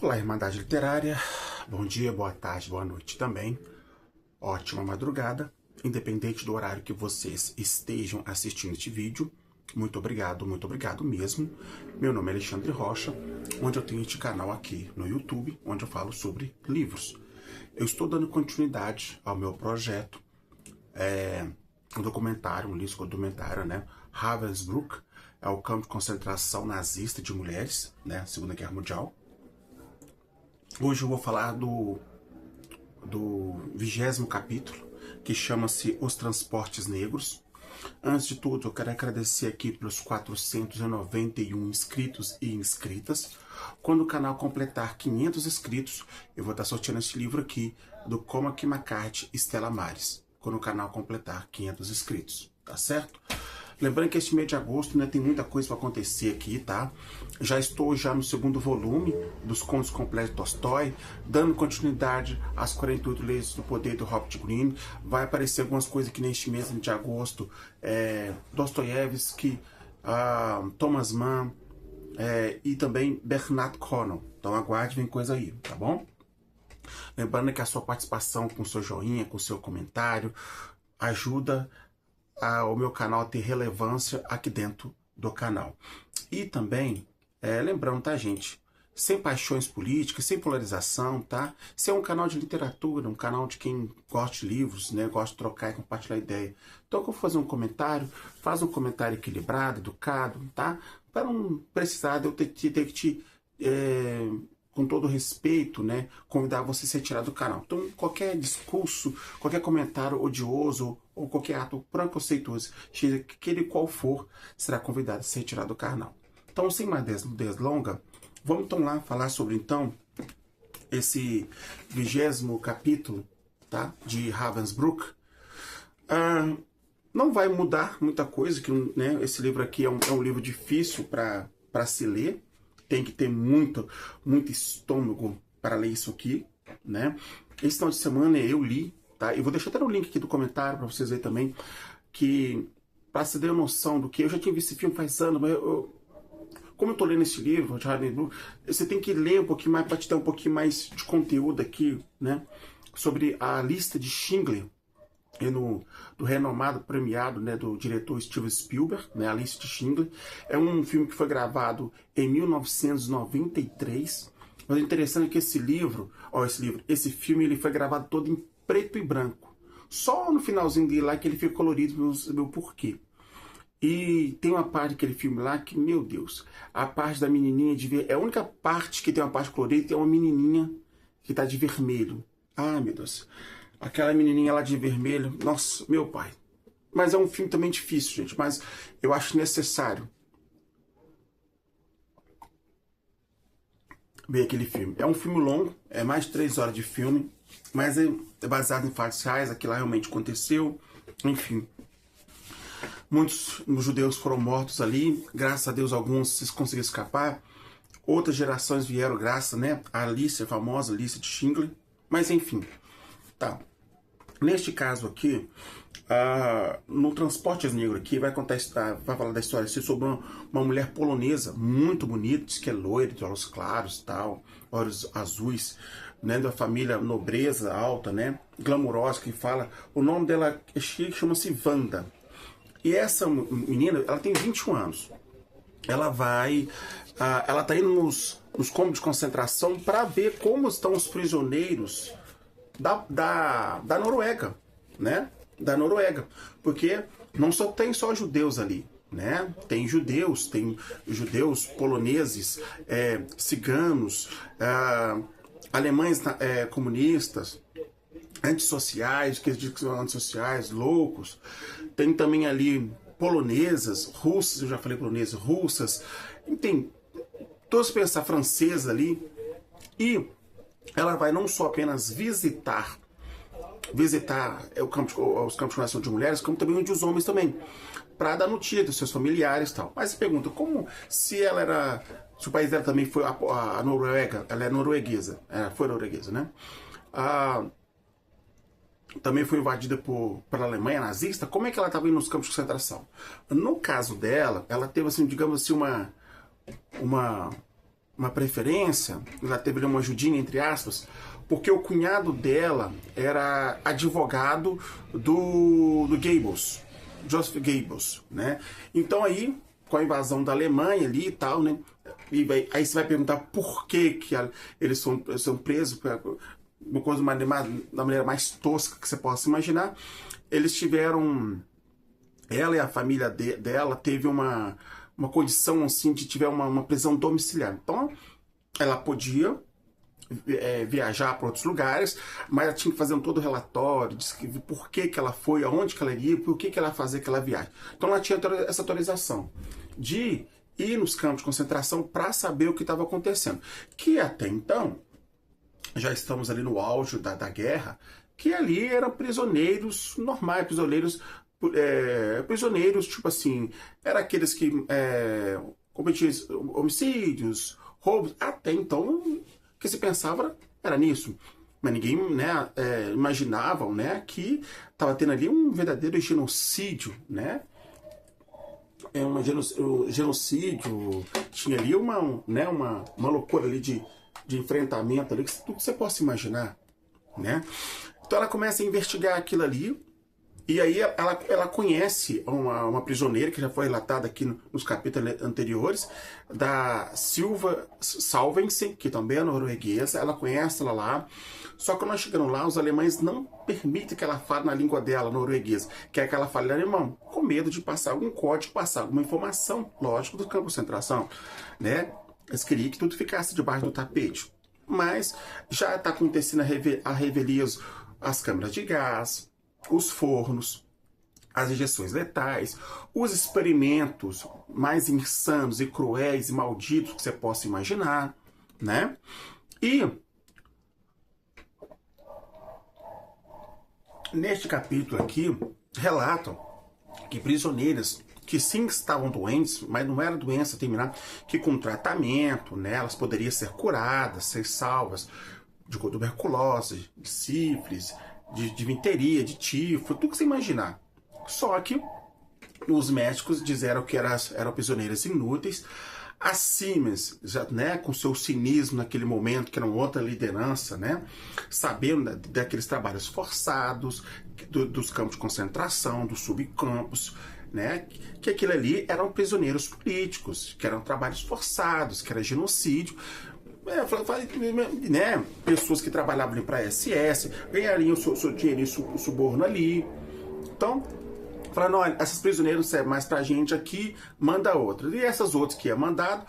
Olá, Irmandade Literária. Bom dia, boa tarde, boa noite também. Ótima madrugada, independente do horário que vocês estejam assistindo este vídeo. Muito obrigado mesmo. Meu nome é Alexandre Rocha, onde eu tenho este canal aqui no YouTube, onde eu falo sobre livros. Eu estou dando continuidade ao meu projeto, um documentário, um livro documentário, né? Ravensbrück, é o campo de concentração nazista de mulheres, né? Segunda Guerra Mundial. Hoje eu vou falar do 20º capítulo, que chama-se Os Transportes Negros. Antes de tudo, eu quero agradecer aqui pelos 491 inscritos e inscritas. Quando o canal completar 500 inscritos, eu vou estar sorteando esse livro aqui, do Cormac McCarthy e Stella Maris, quando o canal completar 500 inscritos, tá certo? Lembrando que este mês de agosto, né, tem muita coisa para acontecer aqui, tá? Já estou no segundo volume dos Contos Completos de Tolstói, dando continuidade às 48 Leis do Poder do Robert Greene. Vai aparecer algumas coisas aqui neste mês de agosto, Dostoiévski, Thomas Mann e também Bernard Cornwell. Então aguarde, vem coisa aí, tá bom? Lembrando que a sua participação com o seu joinha, com o seu comentário, ajuda o meu canal a ter relevância aqui dentro do canal. E também, lembrando, tá, gente? Sem paixões políticas, sem polarização, tá? Esse é um canal de literatura, um canal de quem gosta de livros, né? Gosta de trocar e compartilhar ideia. Então, quando eu for fazer um comentário, faz um comentário equilibrado, educado, tá? Para não precisar de eu ter que com todo respeito, né, convidar você a se retirar do canal. Então, qualquer discurso, qualquer comentário odioso ou qualquer ato preconceituoso, seja aquele qual for, será convidado a se retirar do canal. Então, sem mais delonga, vamos então lá falar sobre, então, esse 20º capítulo, tá, de Ravensbrück. Não vai mudar muita coisa, que, né, esse livro aqui é um livro difícil para se ler. Tem que ter muito estômago para ler isso aqui, né? Esse final de semana eu li, tá? Eu vou deixar até o link aqui do comentário para vocês verem também, que para você ter uma noção do que eu já tinha visto esse filme faz anos, mas como eu tô lendo esse livro, você tem que ler um pouquinho mais para te dar um pouquinho mais de conteúdo aqui, né? Sobre a lista de Schindler, do renomado premiado, né, do diretor Steven Spielberg, né, A Lista de Schindler. É um filme que foi gravado em 1993. Mas o interessante é que esse filme ele foi gravado todo em preto e branco. Só no finalzinho dele lá que ele fica colorido, não sei o porquê. E tem uma parte daquele filme lá que, meu Deus, a parte da menininha de ver, é a única parte que tem uma parte colorida, é uma menininha que tá de vermelho. Ah, meu Deus. Aquela menininha lá de vermelho, nossa, meu pai. Mas é um filme também difícil, gente, mas eu acho necessário ver aquele filme. É um filme longo, é mais de 3 horas de filme, mas é baseado em fatos reais, aquilo lá realmente aconteceu, enfim. Muitos judeus foram mortos ali, graças a Deus alguns conseguiram escapar, outras gerações vieram graças, né, à lista, a famosa lista de Schindler, mas enfim, tá. Neste caso aqui, no Transportes Negros aqui, vai falar da história sobre uma mulher polonesa muito bonita, diz que é loira, de olhos claros, tal, olhos azuis, né, da família nobreza alta, né, glamurosa, que fala, o nome dela chama-se Wanda. E essa menina, ela tem 21 anos. Ela tá indo nos campos de concentração para ver como estão os prisioneiros da Noruega, né? Da Noruega, porque não só tem só judeus ali, né? Tem judeus poloneses, ciganos, alemães comunistas, antissociais, que dizem que são antissociais, loucos. Tem também ali polonesas, russas, eu já falei polonesas, russas, tem todos pensar francesas ali, e ela vai não só apenas visitar os campos de concentração de mulheres, como também os homens também, para dar notícia dos seus familiares e tal. Mas se pergunta, se o país dela também foi a Noruega, ela é norueguesa, foi norueguesa, né? Também foi invadida pela Alemanha nazista, como é que ela estava indo nos campos de concentração? No caso dela, ela teve, assim, digamos assim, uma uma preferência, ela teve ali uma ajudinha, entre aspas, porque o cunhado dela era advogado do Goebbels, Joseph Goebbels, né? Então aí, com a invasão da Alemanha ali e tal, né? Aí você vai perguntar por que eles são presos, uma coisa da maneira mais tosca que você possa imaginar. Eles tiveram, ela e a família dela teve uma condição assim de tiver uma prisão domiciliar. Então ela podia viajar para outros lugares, mas ela tinha que fazer todo o relatório, descrever por que ela foi, aonde que ela iria, por que ela ia fazer aquela viagem. Então ela tinha essa autorização de ir nos campos de concentração para saber o que estava acontecendo. Que até então, já estamos ali no auge da guerra, que ali eram prisioneiros normais, prisioneiros, tipo assim, eram aqueles que cometiam homicídios, roubos, até então o que se pensava era nisso. Mas ninguém, né, imaginava, né, que estava tendo ali um verdadeiro genocídio, né? Genocídio, tinha ali uma loucura ali de enfrentamento ali, tudo que você possa imaginar, né? Então ela começa a investigar aquilo ali, e aí ela conhece uma prisioneira que já foi relatada aqui nos capítulos anteriores, da Silva Salvensen, que também é norueguesa. Ela conhece ela lá, só que quando nós chegamos lá, os alemães não permitem que ela fale na língua dela, norueguesa, quer que ela fale em alemão, com medo de passar algum código, passar alguma informação, lógico, do campo de concentração, né? Eles queriam que tudo ficasse debaixo do tapete. Mas já está acontecendo a revelias, as câmeras de gás, os fornos, as injeções letais, os experimentos mais insanos e cruéis e malditos que você possa imaginar, né? E neste capítulo aqui, relatam que prisioneiras que sim estavam doentes, mas não era doença terminal, que com tratamento, né, elas poderiam ser curadas, ser salvas de tuberculose, de sífilis, de disenteria, de tifo, tudo que você imaginar. Só que os médicos disseram que eram prisioneiras inúteis. A Siemens, já, né, com seu cinismo naquele momento, que era uma outra liderança, né, sabendo daqueles trabalhos forçados, dos campos de concentração, dos subcampos, né, que aquilo ali eram prisioneiros políticos, que eram trabalhos forçados, que era genocídio. Né, pessoas que trabalhavam para a SS, ganhariam o seu dinheiro e suborno ali. Então, falando, olha, essas prisioneiras não servem mais pra gente aqui, manda outras. E essas outras que eram mandadas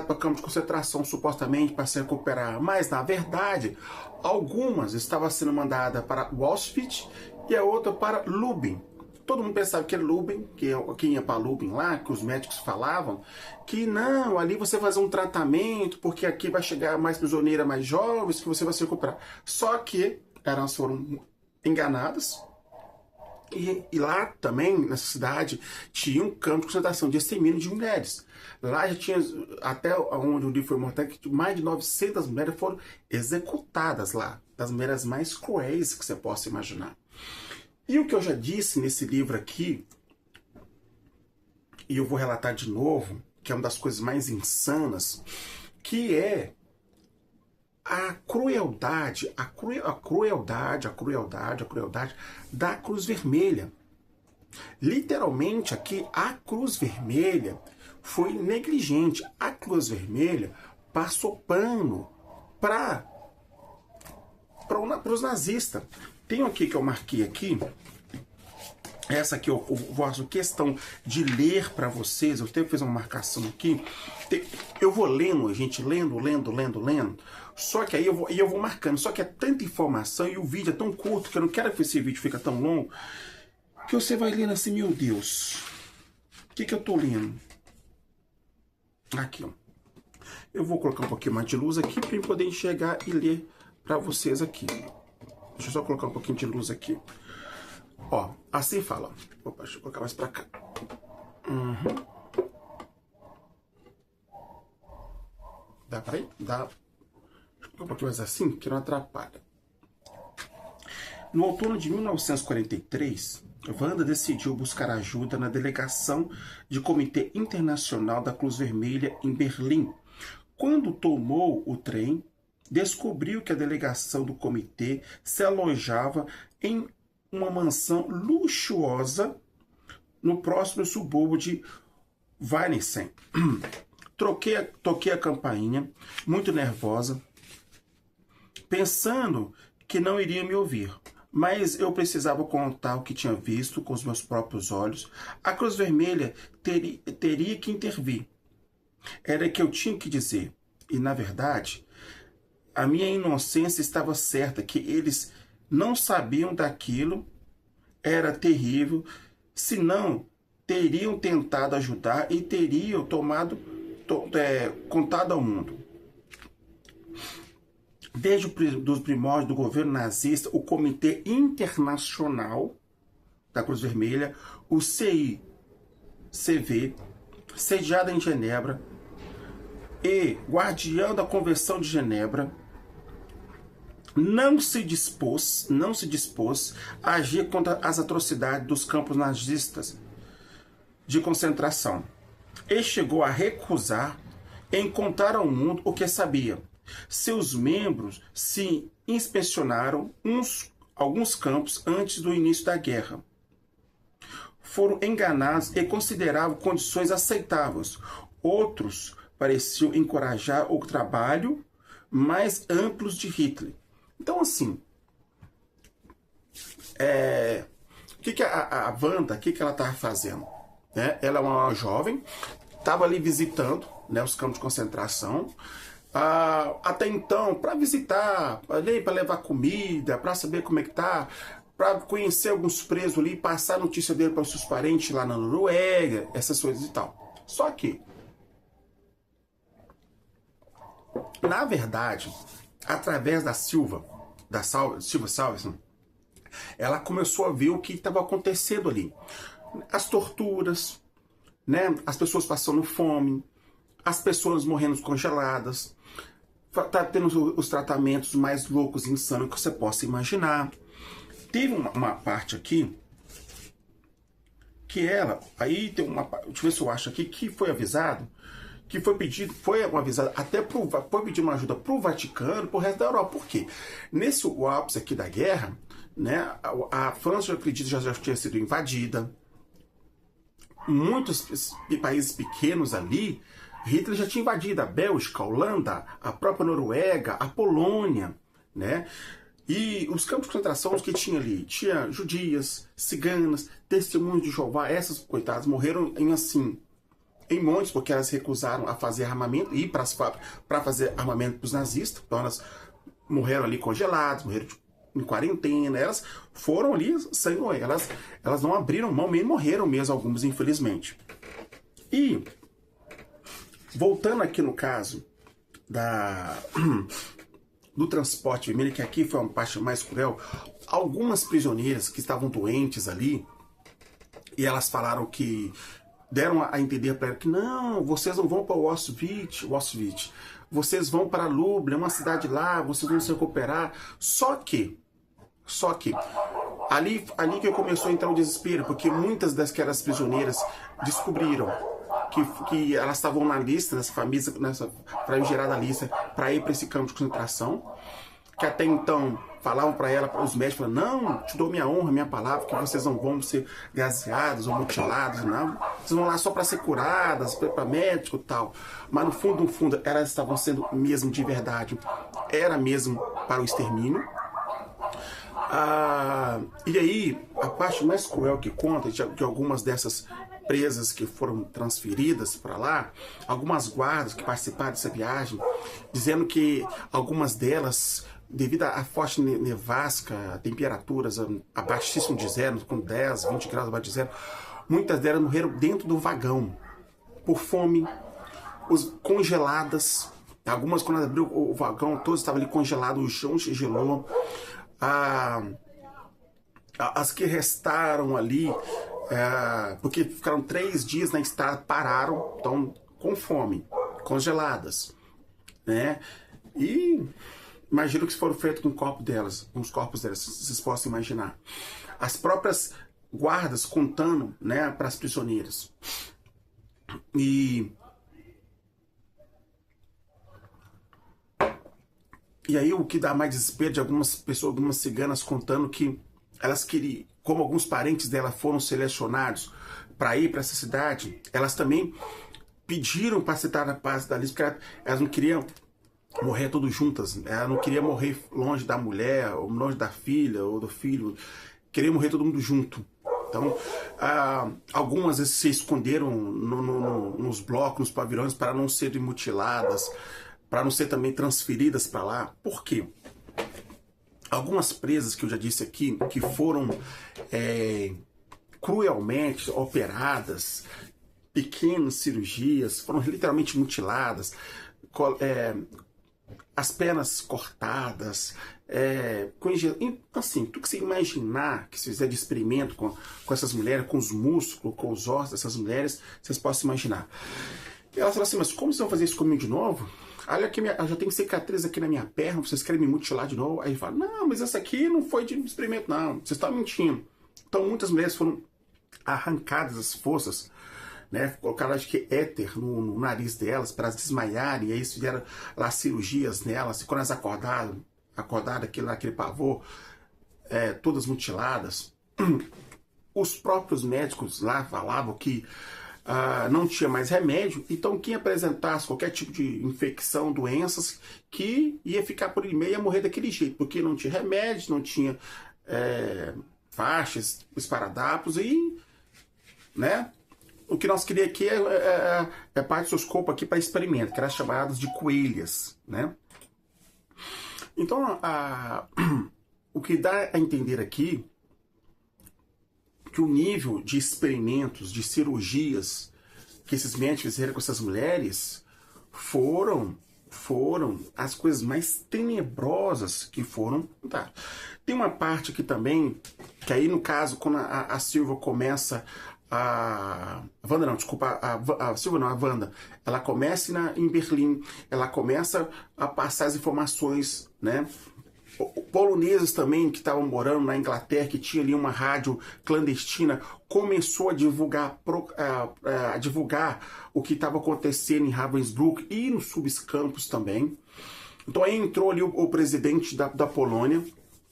para campo de concentração, supostamente para se recuperar. Mas, na verdade, algumas estavam sendo mandadas para Auschwitz e a outra para Lubin. Todo mundo pensava que era Lubin, que quem ia para Lubin lá, que os médicos falavam, que não, ali você vai fazer um tratamento, porque aqui vai chegar mais prisioneiras mais jovens, que você vai se recuperar. Só que elas foram enganadas. E lá também, nessa cidade, tinha um campo de concentração de extermínio de mulheres. Lá já tinha, até onde o livro foi mostrado, que mais de 900 mulheres foram executadas lá. Das mulheres mais cruéis que você possa imaginar. E o que eu já disse nesse livro aqui, e eu vou relatar de novo, que é uma das coisas mais insanas, que é a crueldade da Cruz Vermelha. Literalmente aqui, a Cruz Vermelha foi negligente. A Cruz Vermelha passou pano para os nazistas. Tem aqui que eu marquei aqui. Essa aqui eu faço questão de ler para vocês. Eu tenho que fazer uma marcação aqui. Eu vou lendo, gente, lendo. Só que aí eu vou marcando. Só que é tanta informação e o vídeo é tão curto que eu não quero que esse vídeo fique tão longo. Que você vai lendo assim, meu Deus. O que eu tô lendo? Aqui, ó. Eu vou colocar um pouquinho mais de luz aqui para eu poder enxergar e ler para vocês aqui. Deixa eu só colocar um pouquinho de luz aqui. Ó, assim fala. Opa, deixa eu colocar mais pra cá. Dá pra ir? Dá. Deixa eu colocar um pouquinho mais assim, que não atrapalha. No outono de 1943, Wanda decidiu buscar ajuda na delegação de Comitê Internacional da Cruz Vermelha em Berlim, Quando tomou o trem, descobriu que a delegação do comitê se alojava em uma mansão luxuosa no próximo subúrbio de Weinsheim. Toquei a campainha, muito nervosa, pensando que não iria me ouvir. Mas eu precisava contar o que tinha visto com os meus próprios olhos. A Cruz Vermelha teria que intervir. Era o que eu tinha que dizer. E, na verdade, a minha inocência estava certa, que eles não sabiam daquilo. Era terrível. Senão, teriam tentado ajudar e teriam contado ao mundo. Desde os primórdios do governo nazista, o Comitê Internacional da Cruz Vermelha, o CICV, sediado em Genebra, e guardião da Convenção de Genebra, não se dispôs a agir contra as atrocidades dos campos nazistas de concentração. E chegou a recusar em contar ao mundo o que sabia. Seus membros se inspecionaram alguns campos antes do início da guerra. Foram enganados e consideravam condições aceitáveis. Outros pareciam encorajar o trabalho mais amplo de Hitler. Então, assim, o que a Wanda, o que ela estava fazendo? Ela é uma jovem, estava ali visitando, os campos de concentração. Até então, para visitar, para levar comida, para saber como é que tá, para conhecer alguns presos ali, passar a notícia dele para os seus parentes lá na Noruega, essas coisas e tal. Só que, na verdade, através da Silva Salveson, ela começou a ver o que estava acontecendo ali. As torturas, as pessoas passando fome, as pessoas morrendo congeladas, tá tendo os tratamentos mais loucos e insanos que você possa imaginar. Teve uma parte aqui que ela, aí tem uma, deixa eu ver se eu acho aqui, que foi avisado, que foi avisado até foi pedir uma ajuda pro Vaticano, pro resto da Europa. Por quê? Nesse ápice aqui da guerra, a França, eu acredito, já tinha sido invadida. Muitos países pequenos ali, Hitler já tinha invadido a Bélgica, a Holanda, a própria Noruega, a Polônia, E os campos de concentração que tinha ali, tinha judias, ciganas, testemunhos de Jeová, essas coitadas morreram em montes, porque elas recusaram a fazer armamento, ir para as fábricas para fazer armamento para os nazistas. Então elas morreram ali congeladas, morreram em quarentena, elas foram ali sangue, elas não abriram mão, nem morreram mesmo, algumas, infelizmente. E voltando aqui no caso do transporte vermelho, que aqui foi uma parte mais cruel, algumas prisioneiras que estavam doentes ali, e elas falaram que, deram a entender para ela que não, vocês não vão para Auschwitz, vocês vão para Lublin, é uma cidade lá, vocês vão se recuperar. Só que, ali que começou a entrar o desespero, porque muitas daquelas prisioneiras descobriram que elas estavam na lista, nessa famigerada lista, para ir para esse campo de concentração, que até então falavam para ela, os médicos falavam, não, te dou minha honra, minha palavra, que vocês não vão ser gaseados ou mutilados, não. Vocês vão lá só para ser curadas, para médico e tal. Mas no fundo, elas estavam sendo mesmo de verdade. Era mesmo para o extermínio. E aí, a parte mais cruel que conta, de algumas dessas presas que foram transferidas para lá, algumas guardas que participaram dessa viagem, dizendo que algumas delas, devido à forte nevasca, temperaturas abaixíssimo de zero, com 10, 20 graus abaixo de zero, muitas delas morreram dentro do vagão, por fome, congeladas. Algumas, quando abriu o vagão, todos estavam ali congelados, o chão se gelou. As que restaram ali, porque ficaram 3 dias na estrada, pararam, então com fome, congeladas, E imagino que foram feitos com o corpo delas, com os corpos delas, vocês possam imaginar. As próprias guardas contando, para as prisioneiras. E E aí o que dá mais desespero de algumas pessoas, algumas ciganas contando que elas queriam, como alguns parentes dela foram selecionados para ir para essa cidade, elas também pediram para citar na paz da lista, porque elas não queriam morrer todas juntas. Ela não queria morrer longe da mulher, ou longe da filha, ou do filho. Queria morrer todo mundo junto. Então, algumas vezes se esconderam nos blocos, nos pavilhões, para não serem mutiladas, para não ser também transferidas para lá. Por quê? Algumas presas, que eu já disse aqui, que foram cruelmente operadas, pequenas cirurgias, foram literalmente mutiladas, as pernas cortadas, assim, tudo que você imaginar que se fizer de experimento com essas mulheres, com os músculos, com os ossos dessas mulheres, vocês possam imaginar. E ela fala assim, mas como vocês vão fazer isso comigo de novo? Olha que eu já tenho cicatriz aqui na minha perna, vocês querem me mutilar de novo? Aí ele fala, não, mas essa aqui não foi de experimento, não, vocês estão mentindo. Então muitas mulheres foram arrancadas as forças, né? Colocaram, acho que, éter no nariz delas para elas desmaiarem, e aí fizeram lá cirurgias nelas, e quando elas acordaram aquele pavor, todas mutiladas. Os próprios médicos lá falavam que não tinha mais remédio, então quem apresentasse qualquer tipo de infecção, doenças, que ia ficar por e-mail, ia morrer daquele jeito, porque não tinha remédio, não tinha faixas, esparadrapos, e, né, o que nós queríamos aqui é parte do seu escopo aqui para experimento, que eram chamadas de coelhas, né? Então, o que dá a entender aqui que o nível de experimentos, de cirurgias que esses médicos fizeram com essas mulheres foram as coisas mais tenebrosas que foram. Tá. Tem uma parte aqui também, que aí no caso, quando a Silva começa a Wanda não, desculpa, a Silva não, a Wanda, ela começa em Berlim, ela começa a passar as informações, né? Poloneses também que estavam morando na Inglaterra, que tinha ali uma rádio clandestina, começou a divulgar o que estava acontecendo em Ravensbrück e nos subcampos também. Então aí entrou ali o presidente da Polônia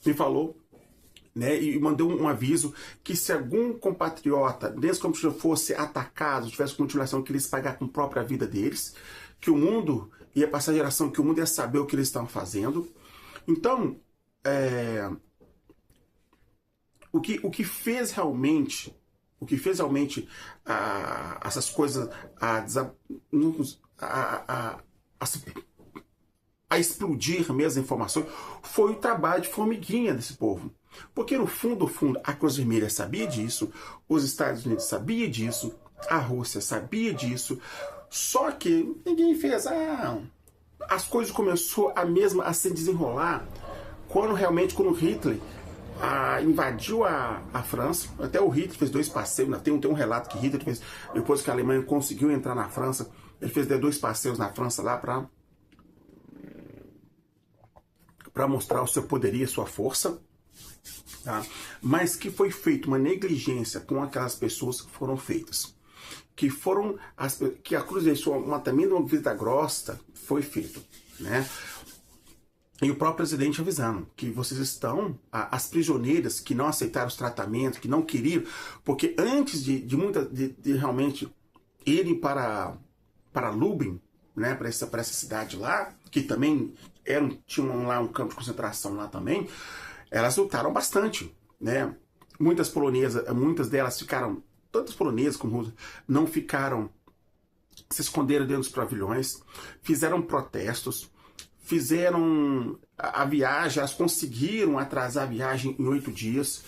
e falou, né, e mandou um aviso que se algum compatriota desse campo fosse atacado, tivesse continuação, que eles pagassem com a própria vida deles, que o mundo ia passar a geração, que o mundo ia saber o que eles estavam fazendo. Então, o que fez realmente essas coisas a explodir mesmo as informações foi o trabalho de formiguinha desse povo. Porque no fundo, a Cruz Vermelha sabia disso, os Estados Unidos sabiam disso, a Rússia sabia disso, só que ninguém fez. As coisas começou a se desenrolar quando Hitler invadiu a França. Até o Hitler fez 2 passeios, tem um relato que Hitler fez, depois que a Alemanha conseguiu entrar na França, ele fez 2 passeios na França lá para mostrar o seu poderio, a sua força. Tá? Mas que foi feita uma negligência com aquelas pessoas que foram feitas. Que a Cruz deixou também uma visita grossa foi feito, né? E o próprio presidente avisando que vocês estão, as prisioneiras que não aceitaram os tratamentos, que não queriam, porque antes de realmente irem para Lublin, né, para essa cidade lá, que também tinham lá um campo de concentração lá também, elas lutaram bastante, né? Muitas delas ficaram, tanto as polonesas como rusas, não ficaram, se esconderam dentro dos pavilhões, fizeram protestos, fizeram a viagem, elas conseguiram atrasar a viagem em 8 dias.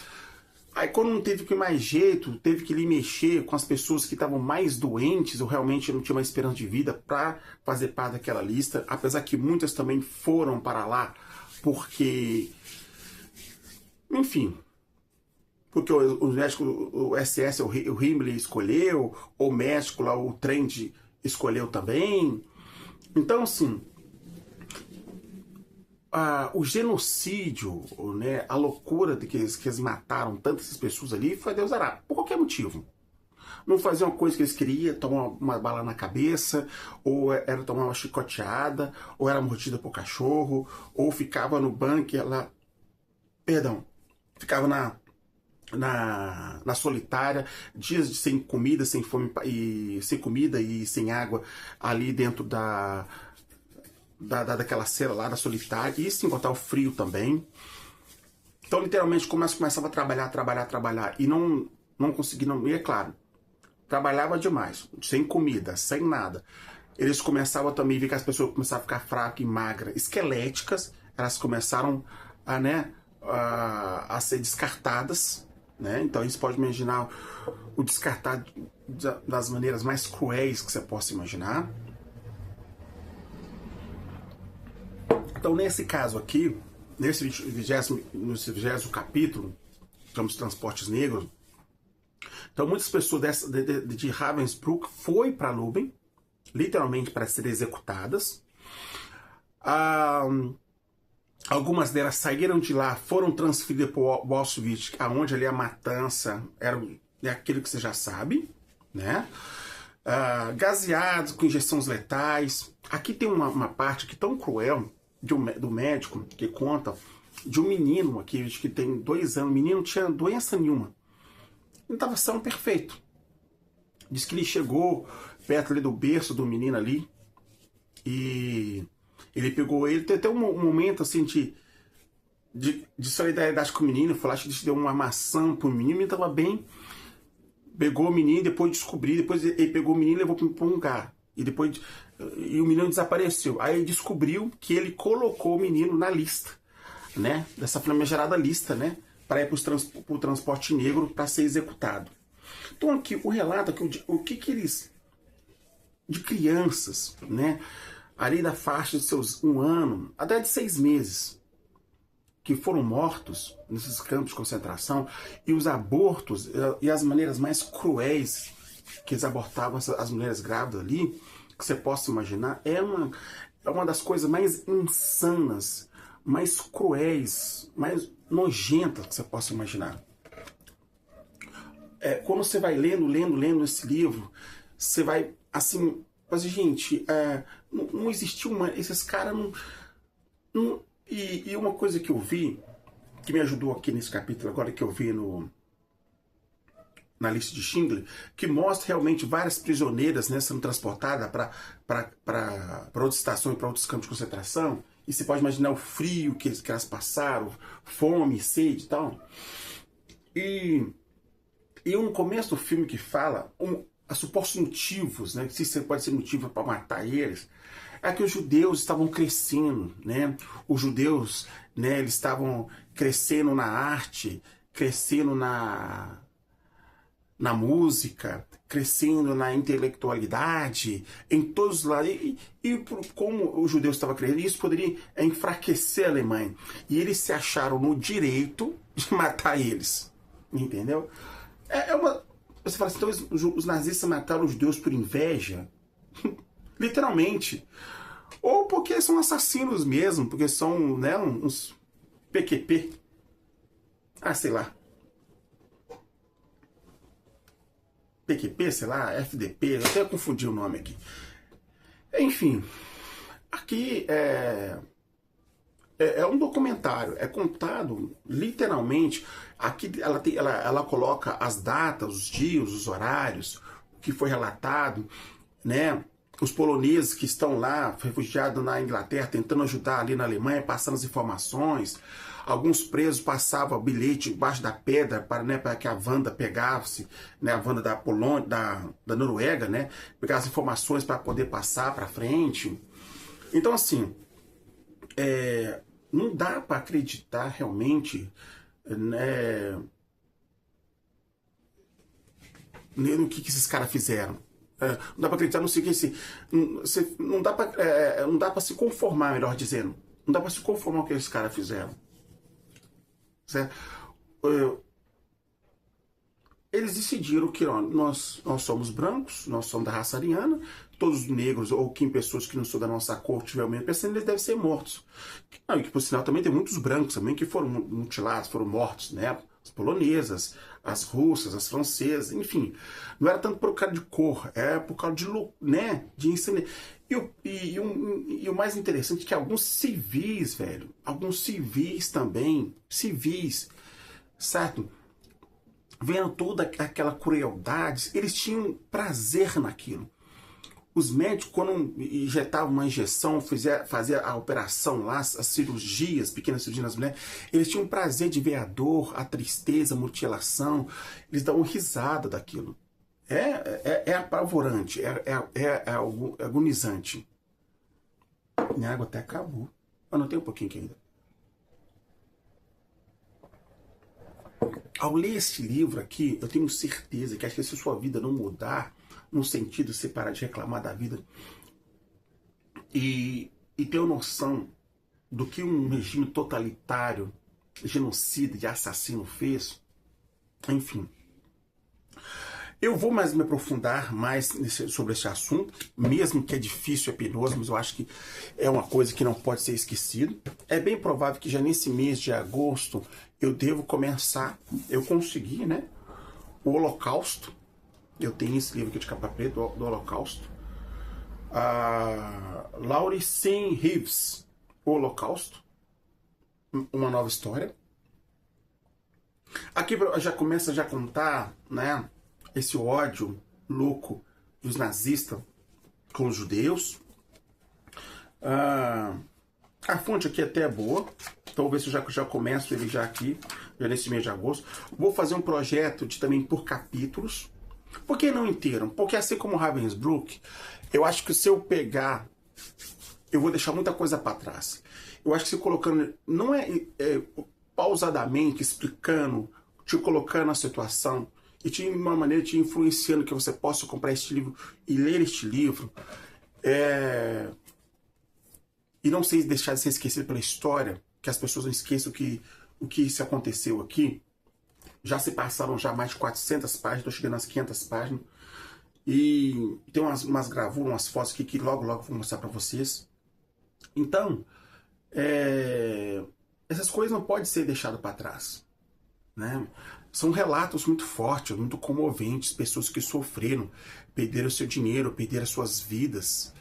Aí quando não teve mais jeito, teve que ir mexer com as pessoas que estavam mais doentes ou realmente não tinham mais esperança de vida para fazer parte daquela lista, apesar que muitas também foram para lá porque, enfim, porque o México, o SS, o Himmler escolheu, o México lá, o Trend escolheu também. Então, assim, o genocídio, né, a loucura de que eles mataram tantas pessoas ali, foi Deus dará, por qualquer motivo. não faziam uma coisa que eles queriam, tomar uma bala na cabeça, ou era tomar uma chicoteada, ou era mordida por cachorro, ou ficava no bunker lá, perdão, ficava na solitária, dias sem comida, sem fome e sem comida e sem água ali dentro daquela cela lá da solitária, e sem botar o frio também. Então, literalmente, começava a trabalhar, e não conseguia, e é claro, trabalhava demais, sem comida, sem nada. Eles começavam também a ver que as pessoas começavam a ficar fracas e magras, esqueléticas, elas começaram a ser descartadas, né? Então, a gente pode imaginar o descartar das maneiras mais cruéis que você possa imaginar. Então, nesse caso aqui, nesse 20º capítulo, sobre os transportes negros, então muitas pessoas de Ravensbrück foi para Lubmin, literalmente para serem executadas. Algumas delas saíram de lá, foram transferidas para o Auschwitz, onde ali a matança é aquilo que você já sabe, né? Gaseados com injeções letais. Aqui tem uma parte que tão cruel do médico que conta de um menino aqui, que tem 2 anos. O menino não tinha doença nenhuma, ele estava são perfeito. Diz que ele chegou perto ali do berço do menino ali e ele pegou ele. Tem até um momento assim de solidariedade com o menino. Falou, acho que ele deu uma maçã pro menino. O menino estava bem, pegou o menino, depois descobriu, depois ele pegou o menino e levou para um lugar. E o menino desapareceu. Aí ele descobriu que ele colocou o menino na lista, né? Dessa famigerada lista, né? Para ir para o transporte negro para ser executado. Então aqui o relato aqui, o que eles, de crianças, né? Ali da faixa de seus 1 ano até de 6 meses, que foram mortos nesses campos de concentração, e os abortos e as maneiras mais cruéis que eles abortavam as mulheres grávidas ali, que você possa imaginar, é uma das coisas mais insanas, mais cruéis, mais nojentas que você possa imaginar. Quando você vai lendo esse livro, você vai assim, mas gente, não existiu esses caras não. E uma coisa que eu vi, que me ajudou aqui nesse capítulo agora, que eu vi na lista de Schindler, que mostra realmente várias prisioneiras, né, sendo transportadas para outras estações, para outros campos de concentração. E você pode imaginar o frio que elas passaram, fome, sede e tal. E no começo do filme que fala a supostos motivos, né, que se pode ser motivo para matar eles, é que os judeus estavam crescendo, né? Os judeus, né, eles estavam crescendo na arte, crescendo na música, crescendo na intelectualidade, em todos os lados. E como os judeus estavam crescendo, isso poderia enfraquecer a Alemanha. E eles se acharam no direito de matar eles. Entendeu? Você fala assim, então os nazistas mataram os judeus por inveja? Literalmente. Ou porque são assassinos mesmo, porque são, né, uns PQP. Sei lá. PQP, sei lá, FDP, eu até confundi o nome aqui. Enfim, aqui é um documentário, é contado literalmente. Aqui ela coloca as datas, os dias, os horários, o que foi relatado, né? Os poloneses que estão lá, refugiados na Inglaterra, tentando ajudar ali na Alemanha, passando as informações. Alguns presos passavam bilhete embaixo da pedra para que a Wanda pegasse, né, a Wanda da Polônia, da Noruega, né, pegasse informações para poder passar para frente. Então, assim, não dá para acreditar realmente, né, no que esses caras fizeram. Não dá para acreditar no seguinte, não dá para se conformar, melhor dizendo. Não dá para se conformar com o que esses caras fizeram. Certo? Eles decidiram que nós somos brancos, nós somos da raça ariana, todos os negros ou pessoas que não são da nossa cor tiver o mesmo pensamento, eles devem ser mortos. E que, por sinal, também tem muitos brancos também que foram mutilados, foram mortos, né? As polonesas, as russas, as francesas, enfim. Não era tanto por causa de cor, era por causa de, né, de ensino. E o mais interessante é que alguns civis, velho, alguns civis também, civis, certo? Vendo toda aquela crueldade, eles tinham prazer naquilo. Os médicos, quando injetavam uma injeção, fazia a operação lá, as cirurgias, pequenas cirurgias nas mulheres, eles tinham prazer de ver a dor, a tristeza, a mutilação. Eles davam risada daquilo. É apavorante, é agonizante. Minha água até acabou. Eu não tenho um pouquinho aqui ainda. Ao ler este livro aqui, eu tenho certeza que acho que se sua vida não mudar, no sentido de você parar de reclamar da vida e ter uma noção do que um regime totalitário, genocida e assassino fez, enfim. Eu vou mais me aprofundar mais sobre esse assunto, mesmo que é difícil, é penoso, mas eu acho que é uma coisa que não pode ser esquecido. É bem provável que já nesse mês de agosto eu devo começar, eu consegui, né, o Holocausto. Eu tenho esse livro aqui de capa preta, do Holocausto. Laurie C. Reeves, O Holocausto. Uma nova história. Aqui já começa a contar, né, esse ódio louco dos nazistas com os judeus. A fonte aqui até é boa. Então vou ver se eu já começo ele já aqui, já nesse mês de agosto. Vou fazer um projeto também por capítulos. Por que não inteiro? Porque assim como Ravensbrück, eu acho que se eu pegar, eu vou deixar muita coisa para trás. Eu acho que se colocando, não pausadamente, explicando, te colocando na situação, e de uma maneira te influenciando que você possa comprar este livro e ler este livro, e não deixar de ser esquecido pela história, que as pessoas não esqueçam o que isso aconteceu aqui. Já se passaram já mais de 400 páginas, estou chegando às 500 páginas. E tem umas gravuras, umas fotos aqui que logo vou mostrar para vocês. Então, essas coisas não podem ser deixadas para trás, né? São relatos muito fortes, muito comoventes, pessoas que sofreram, perderam seu dinheiro, perderam as suas vidas,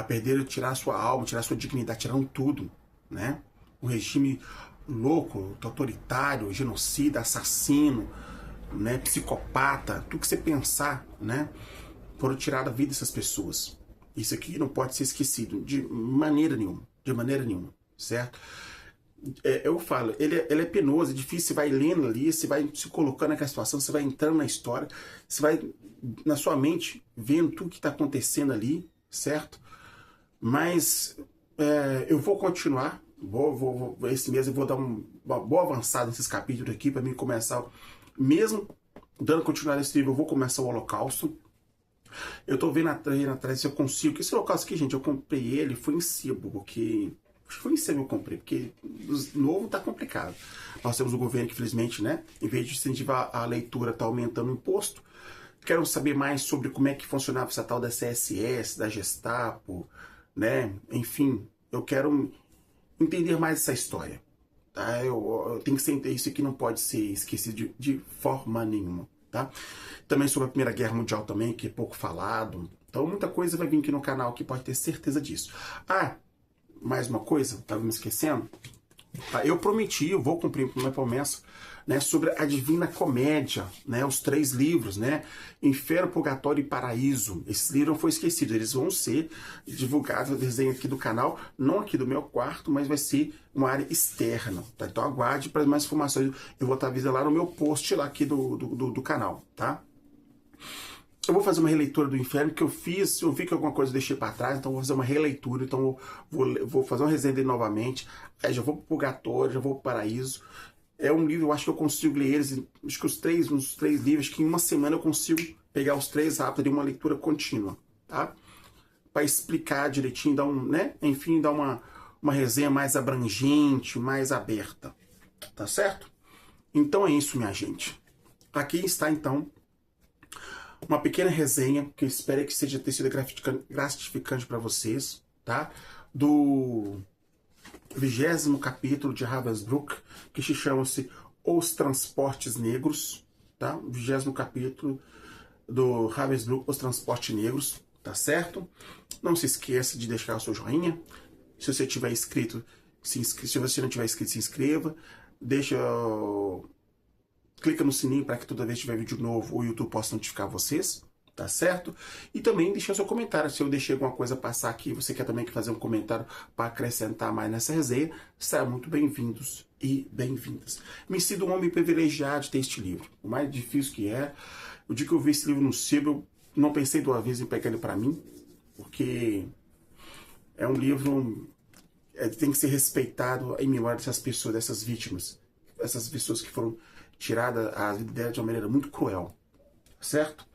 perderam, tirar a sua alma, tirar a sua dignidade, tiraram tudo, né? O regime louco, autoritário, genocida, assassino, né, psicopata, tudo que você pensar, né, foram tirar a vida dessas pessoas. Isso aqui não pode ser esquecido de maneira nenhuma, certo? Eu falo, ele é penoso, é difícil, você vai lendo ali, você vai se colocando naquela situação, você vai entrando na história, você vai na sua mente vendo tudo que está acontecendo ali, certo? Mas eu vou continuar. Esse mês eu vou dar uma boa avançada nesses capítulos aqui para mim começar, mesmo dando continuidade nesse livro, eu vou começar o Holocausto. Eu tô vendo atrás se eu consigo. Esse Holocausto aqui, gente, eu comprei ele, foi em sebo, porque foi em sebo eu comprei, porque novo tá complicado. Nós temos um governo que, infelizmente, né, em vez de incentivar a leitura, tá aumentando o imposto. Quero saber mais sobre como é que funcionava essa tal da CSS, da Gestapo, né, enfim, eu quero entender mais essa história, tá? Eu tenho que sentir isso aqui, não pode ser esquecido de forma nenhuma, tá? Também sobre a Primeira Guerra Mundial também, que é pouco falado. Então muita coisa vai vir aqui no canal, que pode ter certeza disso. Mais uma coisa, estava me esquecendo. Eu prometi, eu vou cumprir a minha promessa, né, sobre a Divina Comédia, né, os 3 livros, né, Inferno, Purgatório e Paraíso. Esses livros não foram esquecidos, eles vão ser divulgados no desenho aqui do canal, não aqui do meu quarto, mas vai ser uma área externa, tá? Então aguarde para mais informações, eu vou estar avisando lá no meu post lá aqui do canal, tá? Eu vou fazer uma releitura do Inferno, que eu vi que alguma coisa eu deixei para trás, então vou fazer uma releitura, então vou fazer uma resenha dele novamente, aí já vou pro Purgatório, já vou pro Paraíso. É um livro, eu acho que eu consigo ler eles, acho que uns três livros, que em uma semana eu consigo pegar os 3 rápido, de uma leitura contínua, tá? Para explicar direitinho, dar enfim, dar uma resenha mais abrangente, mais aberta, tá certo? Então é isso, minha gente. Aqui está, então, uma pequena resenha, que eu espero que seja ter sido gratificante para vocês, tá? Do 20º capítulo de Ravensbrück, que se chama-se Os Transportes Negros, tá? O 20º capítulo do Ravensbrück, Os Transportes Negros, tá certo? Não se esqueça de deixar o seu joinha. Se você tiver inscrito, se você não tiver inscrito, se inscreva. Clica no sininho para que toda vez que tiver vídeo novo o YouTube possa notificar vocês, tá certo? E também deixa o seu comentário. Se eu deixei alguma coisa passar aqui, você quer também fazer um comentário para acrescentar mais nessa resenha, serão muito bem-vindos e bem-vindas. Me sinto um homem privilegiado de ter este livro. O mais difícil que é, o dia que eu vi esse livro no sebo, eu não pensei duas vezes em pegar ele para mim, porque é um livro tem que ser respeitado em memória dessas pessoas, dessas vítimas, essas pessoas que foram tiradas a vida delas de uma maneira muito cruel, certo?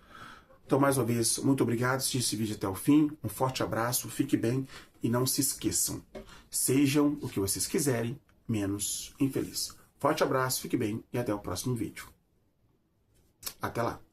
Então, mais uma vez, muito obrigado por assistir esse vídeo até o fim, um forte abraço, fique bem e não se esqueçam, sejam o que vocês quiserem, menos infeliz. Forte abraço, fique bem e até o próximo vídeo. Até lá!